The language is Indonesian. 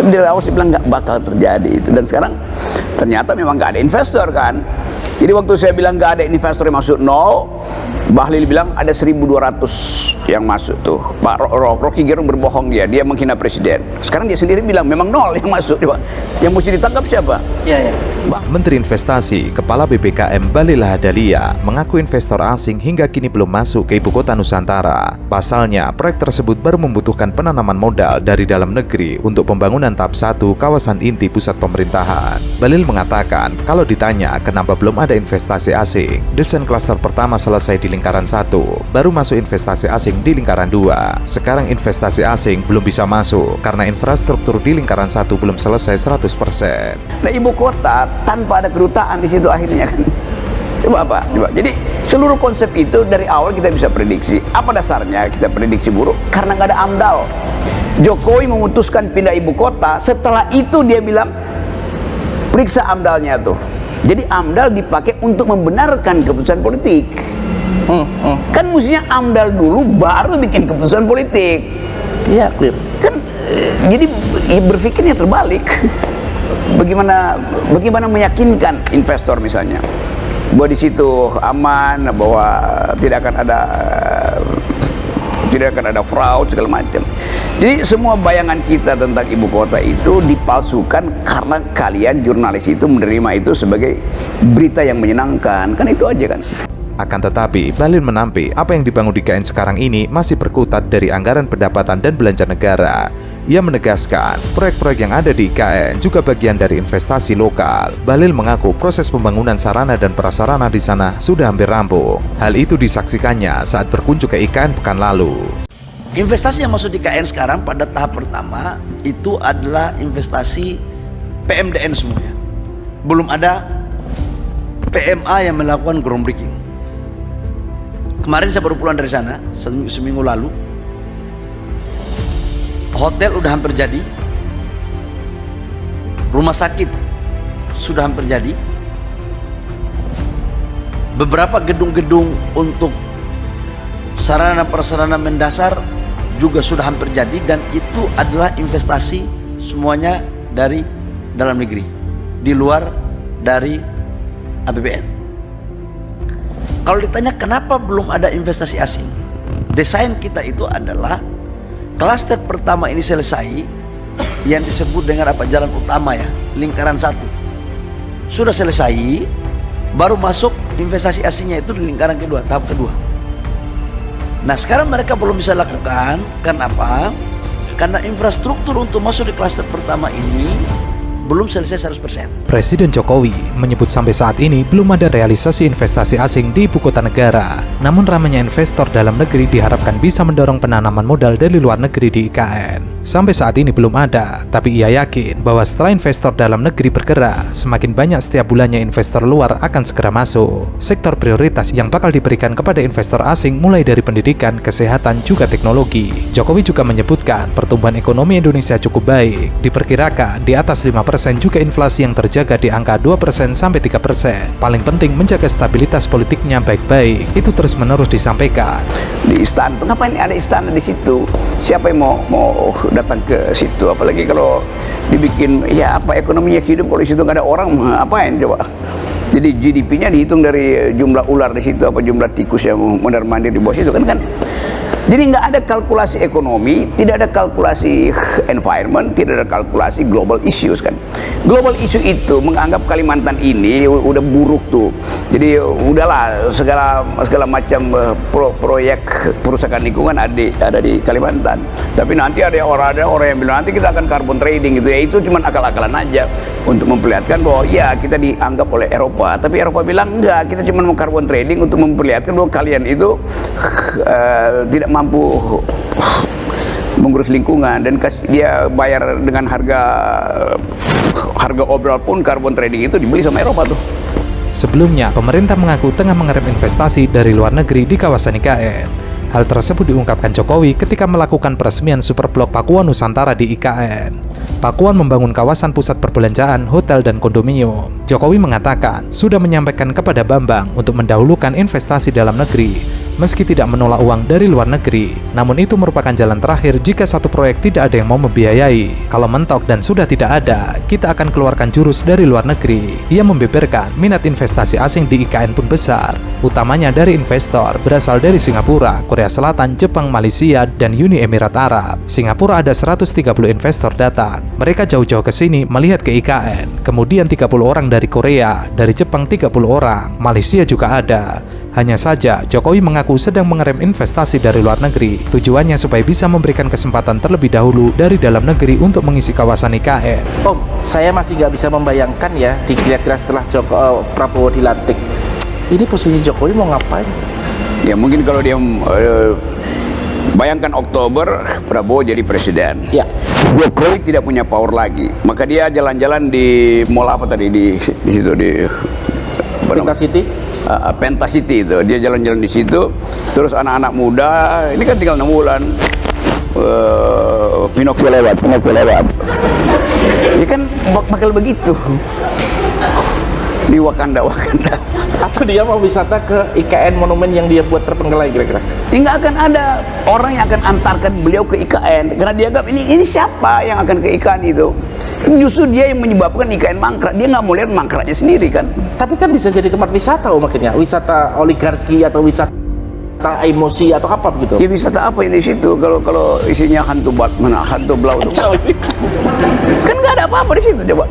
Tapi dari awal saya bilang nggak bakal terjadi itu, dan sekarang ternyata memang nggak ada investor kan. Jadi waktu saya bilang nggak ada investor yang masuk nol, Bahlil bilang ada 1.200 yang masuk tuh. Pak Rocky Gerung berbohong, dia menghina presiden. Sekarang dia sendiri bilang memang nol yang masuk. Yang mesti ditangkap siapa? Iya. Menteri Investasi, Kepala BPKM Bahlil Lahadalia mengaku investor asing hingga kini belum masuk ke ibu kota Nusantara. Pasalnya, proyek tersebut baru membutuhkan penanaman modal dari dalam negeri untuk pembangunan tahap 1 kawasan inti pusat pemerintahan. Bahlil mengatakan, kalau ditanya kenapa belum ada investasi asing, desain klaster pertama selesai di lingkaran 1, baru masuk investasi asing di lingkaran 2. Sekarang investasi asing belum bisa masuk karena infrastruktur di lingkaran 1 belum selesai 100%. Nah, ibu kota tanpa ada kedutaan di situ akhirnya kan. Coba. Jadi seluruh konsep itu dari awal kita bisa prediksi. Apa dasarnya kita prediksi buruk? Karena nggak ada AMDAL. Jokowi memutuskan pindah ibu kota, setelah itu dia bilang periksa AMDAL-nya tuh. Jadi AMDAL dipakai untuk membenarkan keputusan politik. Kan mestinya AMDAL dulu baru bikin keputusan politik. Iya, clear. Kan jadi berpikirnya terbalik. Bagaimana meyakinkan investor misalnya bahwa di situ aman, bahwa tidak akan ada fraud segala macam. Jadi semua bayangan kita tentang ibu kota itu dipalsukan karena kalian jurnalis itu menerima itu sebagai berita yang menyenangkan. Kan itu aja kan. Akan tetapi, Bahlil menampik apa yang dibangun di IKN sekarang ini masih berkutat dari anggaran pendapatan dan belanja negara. Ia menegaskan, proyek-proyek yang ada di IKN juga bagian dari investasi lokal. Bahlil mengaku proses pembangunan sarana dan prasarana di sana sudah hampir rampung. Hal itu disaksikannya saat berkunjung ke IKN pekan lalu. Investasi yang masuk di KN sekarang pada tahap pertama itu adalah investasi PMDN semuanya. Belum ada PMA yang melakukan groundbreaking. Kemarin saya baru pulang dari sana, seminggu lalu. Hotel udah hampir jadi. Rumah sakit sudah hampir jadi. Beberapa gedung-gedung untuk sarana prasarana mendasar juga sudah hampir jadi, dan itu adalah investasi semuanya dari dalam negeri, di luar dari APBN. Kalau ditanya kenapa belum ada investasi asing, desain kita itu adalah klaster pertama ini selesai, yang disebut dengan jalan utama ya, lingkaran 1 sudah selesai, baru masuk investasi asingnya itu di lingkaran kedua, tahap kedua. Nah, sekarang mereka belum bisa lakukan. Kenapa? Karena infrastruktur untuk masuk di klaster pertama ini belum selesai 100%. Presiden Jokowi menyebut sampai saat ini belum ada realisasi investasi asing di ibu kota negara. Namun ramainya investor dalam negeri diharapkan bisa mendorong penanaman modal dari luar negeri di IKN. Sampai saat ini belum ada, tapi ia yakin bahwa setelah investor dalam negeri bergerak, semakin banyak setiap bulannya investor luar akan segera masuk. Sektor prioritas yang bakal diberikan kepada investor asing mulai dari pendidikan, kesehatan, juga teknologi. Jokowi juga menyebutkan pertumbuhan ekonomi Indonesia cukup baik, diperkirakan di atas 5%, juga inflasi yang terjaga di angka 2% sampai 3%. Paling penting menjaga stabilitas politiknya baik-baik. Itu terus-menerus disampaikan. Di istana, ngapain ada istana di situ? Siapa yang mau datang ke situ? Apalagi kalau dibikin, ya apa ekonominya hidup kalau di situ nggak ada orang, apain coba? Jadi GDP-nya dihitung dari jumlah ular di situ, apa jumlah tikus yang mondar-mandir di bawah situ kan? Jadi nggak ada kalkulasi ekonomi, tidak ada kalkulasi environment, tidak ada kalkulasi global issues kan. Global issue itu menganggap Kalimantan ini udah buruk tuh. Jadi udahlah segala macam proyek perusahaan lingkungan ada di Kalimantan. Tapi nanti ada orang yang bilang nanti kita akan carbon trading gitu ya. Itu cuma akal-akalan aja untuk memperlihatkan bahwa ya kita dianggap oleh Eropa. Tapi Eropa bilang enggak, kita cuma mau carbon trading untuk memperlihatkan bahwa kalian itu tidak mampu mengurus lingkungan, dan dia bayar dengan harga obral pun carbon trading itu dibeli sama Eropa tuh. Sebelumnya, pemerintah mengaku tengah mengerem investasi dari luar negeri di kawasan IKN. Hal tersebut diungkapkan Jokowi ketika melakukan peresmian Superblok Pakuan Nusantara di IKN. Pakuan membangun kawasan pusat perbelanjaan, hotel, dan kondominium. Jokowi mengatakan sudah menyampaikan kepada Bambang untuk mendahulukan investasi dalam negeri meski tidak menolak uang dari luar negeri. Namun itu merupakan jalan terakhir jika satu proyek tidak ada yang mau membiayai. Kalau mentok dan sudah tidak ada, kita akan keluarkan jurus dari luar negeri. Ia membeberkan minat investasi asing di IKN pun besar, utamanya dari investor berasal dari Singapura, Korea Selatan, Jepang, Malaysia, dan Uni Emirat Arab. Singapura ada 130 investor datang. Mereka jauh-jauh ke sini melihat ke IKN. Kemudian 30 orang dari Korea, dari Jepang 30 orang, Malaysia juga ada. Hanya saja, Jokowi mengaku sedang mengerem investasi dari luar negeri. Tujuannya supaya bisa memberikan kesempatan terlebih dahulu dari dalam negeri untuk mengisi kawasan IKN. Om, saya masih nggak bisa membayangkan ya, kira-kira setelah Prabowo dilantik, ini posisi Jokowi mau ngapain? Ya mungkin kalau dia bayangkan Oktober Prabowo jadi presiden. Ya. Jokowi tidak punya power lagi. Maka dia jalan-jalan di mall apa tadi di situ di Penta City. Penta City itu. Dia jalan-jalan di situ. Terus anak-anak muda, ini kan tinggal 6 bulan. Pinocchio lewat. Ya kan bakal begitu. Di Wakanda. Atau dia mau wisata ke IKN monumen yang dia buat terpenggalai kira-kira? Ya, nggak akan ada orang yang akan antarkan beliau ke IKN karena dia anggap ini siapa yang akan ke IKN itu. Justru dia yang menyebabkan IKN mangkrak. Dia nggak mau lihat mangkraknya sendiri kan. Tapi kan bisa jadi tempat wisata akhirnya, wisata oligarki atau wisata emosi atau apa begitu? Ya wisata apa yang di situ kalau isinya hantu Batman, hantu Blau. Kan nggak ada apa-apa di situ coba.